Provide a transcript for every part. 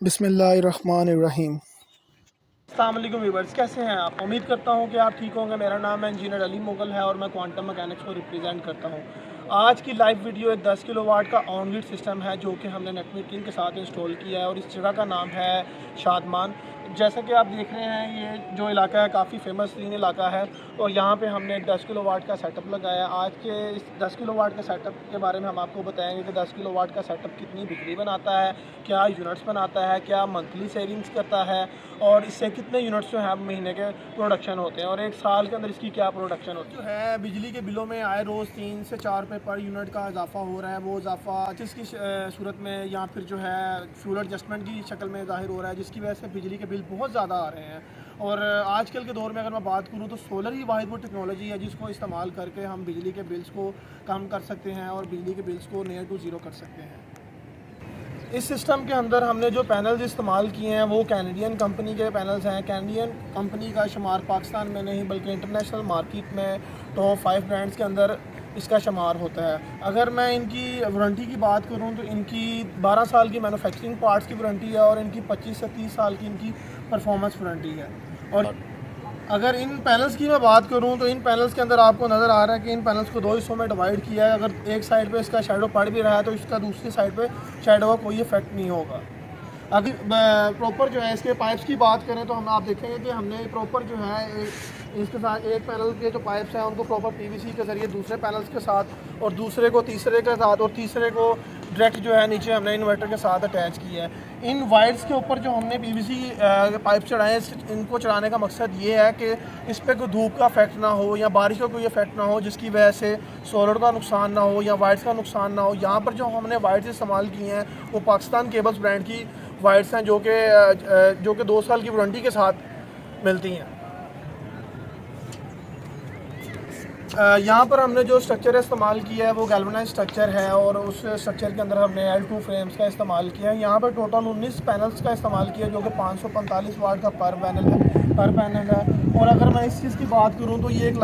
बिस्मिल्लाहिर्रहमानिर्रहीम। अस्सलाम वालेकुम व्यूअर्स, कैसे हैं आप? उम्मीद करता हूं कि आप ठीक होंगे। मेरा नाम है इंजीनियर अली मुगल है और मैं क्वांटम मैकेनिक्स को रिप्रेजेंट करता हूं। आज की लाइव वीडियो एक 10 किलोवाट का ऑन ग्रिड सिस्टम है जो कि हमने नेटवर्किंग के साथ इंस्टॉल किया है और इस जगह का नाम है शादमान। जैसा कि आप देख रहे हैं, ये जो इलाका है काफ़ी फेमस तीन इलाका है और यहाँ पे हमने 10 किलोवाट का सेटअप लगाया। आज के इस 10 किलोवाट के सेटअप के बारे में हम आपको बताएंगे कि 10 किलोवाट का सेटअप कितनी बिजली बनाता है, क्या यूनिट्स बनाता है, क्या मंथली सेविंग्स करता है और इससे कितने यूनिट्स जो है महीने के प्रोडक्शन होते हैं और एक साल के अंदर इसकी क्या प्रोडक्शन होती है। जो है बिजली के बिलों में आए रोज़ 3 से 4 रुपये पर यूनिट का इजाफा हो रहा है। वो इजाफा जिसकी सूरत में या फिर जो है फ्यूल एडजस्टमेंट की शक्ल में ज़ाहिर हो रहा है, जिसकी वजह से बिजली के बिल बहुत ज़्यादा आ रहे हैं। और आजकल के दौर में अगर मैं बात करूँ तो सोलर ही वाहिद वो टेक्नोलॉजी है जिसको इस्तेमाल करके हम बिजली के बिल्स को कम कर सकते हैं और बिजली के बिल्स को नियर टू ज़ीरो कर सकते हैं। इस सिस्टम के अंदर हमने जो पैनल्स इस्तेमाल किए हैं वो कैनेडियन कंपनी के पैनल्स हैं। कैनेडियन कंपनी का शुमार पाकिस्तान में नहीं बल्कि इंटरनेशनल मार्केट में टॉप 5 ब्रांड्स के अंदर इसका शुमार होता है। अगर मैं इनकी वारंटी की बात करूं तो इनकी 12 साल की मैन्युफैक्चरिंग पार्ट्स की वारंटी है और इनकी 25 से 30 साल की इनकी परफॉर्मेंस वारंटी है। और अगर इन पैनल्स की मैं बात करूं तो इन पैनल्स के अंदर आपको नज़र आ रहा है कि इन पैनल्स को 2 हिस्सों में डिवाइड किया है। अगर एक साइड पे इसका शैडो पड़ भी रहा है तो इसका दूसरी साइड पे शैडो का कोई इफेक्ट नहीं होगा। अगर प्रॉपर जो है इसके पाइप्स की बात करें तो हम आप देखेंगे कि हमने प्रॉपर जो है इसके साथ एक पैनल के जो पाइप्स हैं उनको प्रॉपर पीवीसी के ज़रिए दूसरे पैनल्स के साथ और दूसरे को तीसरे के साथ और तीसरे को डायरेक्ट जो है नीचे हमने इन्वर्टर के साथ अटैच किया है। इन वायर्स के ऊपर जो हमने पीवीसी पाइप चढ़ाए हैं, इनको चढ़ाने का मकसद ये है कि इस पर कोई धूप का इफेक्ट ना हो या बारिश का कोई इफेक्ट ना हो जिसकी वजह से सोलर का नुकसान ना हो या वायर्स का नुकसान ना हो। यहाँ पर जो हमने वायर्स इस्तेमाल किए हैं वो पाकिस्तान केबल्स ब्रांड की वायर्स हैं जो कि 2 साल की वारंटी के साथ मिलती हैं। यहाँ पर हमने जो स्ट्रक्चर इस्तेमाल किया है वो गैल्वेनाइज्ड स्ट्रक्चर है और उस स्ट्रक्चर के अंदर हमने L2 फ्रेम्स का इस्तेमाल किया है। यहाँ पर टोटल 19 पैनल्स का इस्तेमाल किया जो कि 545 वाट का पर पैनल है। और अगर मैं इस चीज़ की बात करूँ तो ये एक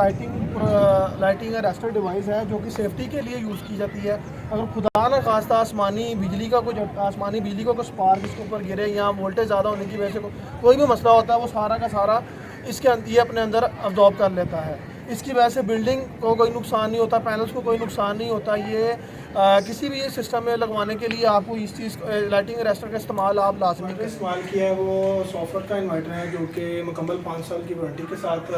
लाइटिंग अरेस्टर डिवाइस है जो कि सेफ्टी के लिए यूज़ की जाती है। अगर खुदा न खास्ता आसमानी बिजली का कोई स्पार्क इसके ऊपर गिरे या वोल्टेज ज़्यादा होने की वजह से कोई भी मसला होता है वो सारा का सारा ये अपने अंदर अब्जॉर्ब कर लेता है। इसकी वजह से बिल्डिंग को कोई नुकसान नहीं होता, पैनल्स को कोई नुकसान नहीं होता। ये किसी भी सिस्टम में लगवाने के लिए आपको इस चीज़ लाइटिंग अरेस्टर का इस्तेमाल आप लाजमी का इस्तेमाल किया है। वो सॉफ्टवेयर का इन्वर्टर है जो कि मुकम्मल 5 साल की वारंटी के साथ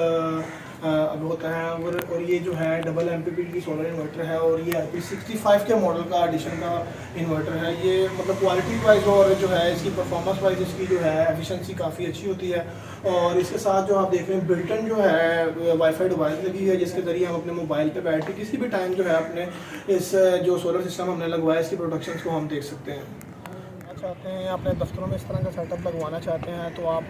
अब होता है और ये जो है डबल MPPT की सोलर इन्वर्टर है और ये IP65 के मॉडल का एडिशन का इन्वर्टर है। ये मतलब क्वालिटी वाइज और जो है इसकी परफॉर्मेंस वाइज इसकी जो है एफिशिएंसी काफ़ी अच्छी होती है। और इसके साथ जो आप देख रहे हैं बिल्टन जो है वाईफाई डिवाइस लगी है जिसके ज़रिए हम अपने मोबाइल पे बैठ के किसी भी टाइम जो है अपने इस जो सोलर सिस्टम हमने लगवाया इसकी प्रोडक्शंस को हम देख सकते हैं। चाहते हैं अपने दफ्तरों में इस तरह का सेटअप लगवाना चाहते हैं तो आप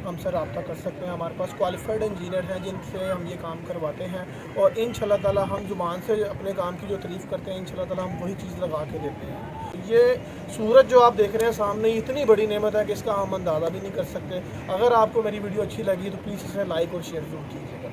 हमसे रब्ता कर सकते हैं। हमारे पास क्वालिफाइड इंजीनियर हैं जिनसे हम ये काम करवाते हैं और इंशाल्लाह ताला हम ज़ुबान से अपने काम की जो तारीफ़ करते हैं इंशाल्लाह ताला हम वही चीज़ लगा के देते हैं। ये सूरज जो आप देख रहे हैं सामने इतनी बड़ी नेमत है कि इसका हम अंदाज़ा भी नहीं कर सकते। अगर आपको मेरी वीडियो अच्छी लगी तो प्लीज़ इसे लाइक और शेयर ज़रूर कीजिएगा।